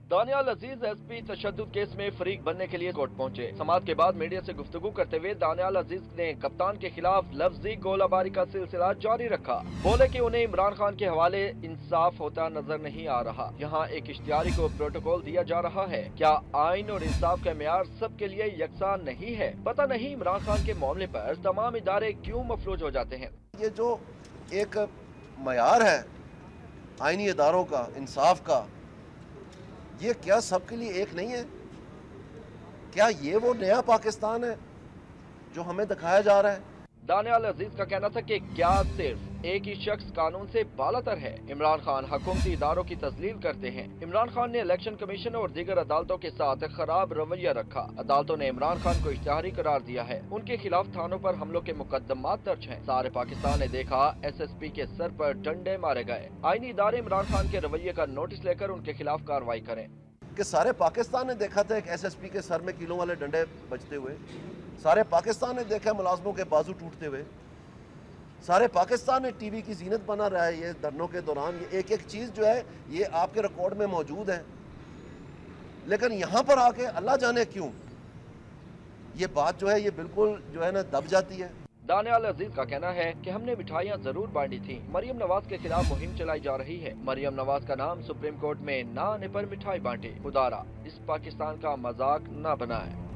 दानियाल अजीज SP तशद्दुद case में फरीक बनने के लिए कोर्ट पहुंचे। समाअत के बाद मीडिया से गुफ्तगू करते हुए दानियाल अजीज ने कप्तान के खिलाफ लफ्जी गोलाबारी का सिलसिला जारी रखा। बोले कि उन्हें इमरान खान के हवाले इंसाफ होता नजर नहीं आ रहा। यहाँ एक इश्तिहारी को प्रोटोकॉल दिया जा रहा है। क्या आइन और इंसाफ का मेयार सबके लिए यकसा नहीं है? पता नहीं इमरान खान के मामले पर तमाम इदारे क्यों मफलूज हो जाते हैं। ये जो एक मेयार है आइनी इदारों का, इंसाफ का, ये क्या सबके लिए एक नहीं है? क्या ये वो नया पाकिस्तान है जो हमें दिखाया जा रहा है? दानियाल अजीज का कहना था कि क्या सिर्फ एक ही शख्स कानून से बालातर है। इमरान खान हुकूमती इदारों की तस्लील करते हैं। इमरान खान ने इलेक्शन कमीशन और दीगर अदालतों के साथ खराब रवैया रखा। अदालतों ने इमरान खान को इश्तिहारी करार दिया है। उनके खिलाफ थानों पर हमलों के मुकदमात दर्ज हैं। सारे पाकिस्तान ने देखा SSP के सर पर डंडे मारे गए। आईनी इदारे इमरान खान के रवैये का नोटिस लेकर उनके खिलाफ कार्रवाई करें। कि सारे पाकिस्तान ने देखा था एक SSP के सर में किलों वाले डंडे बजते हुए। सारे पाकिस्तान ने देखा मुलाजमों के बाजू टूटते हुए। सारे पाकिस्तान ने टीवी की जीनत बना रहा है ये धरनों के दौरान। ये एक एक चीज़ जो है ये आपके रिकॉर्ड में मौजूद है, लेकिन यहाँ पर आके अल्लाह जाने क्यों ये बात जो है ये बिल्कुल जो है ना दब जाती है। दानियाल अजीज का कहना है कि हमने मिठाइयाँ जरूर बांटी थी। मरियम नवाज के खिलाफ मुहिम चलाई जा रही है। मरियम नवाज का नाम सुप्रीम कोर्ट में न आने पर मिठाई बांटी। खुदारा इस पाकिस्तान का मजाक न बनाए।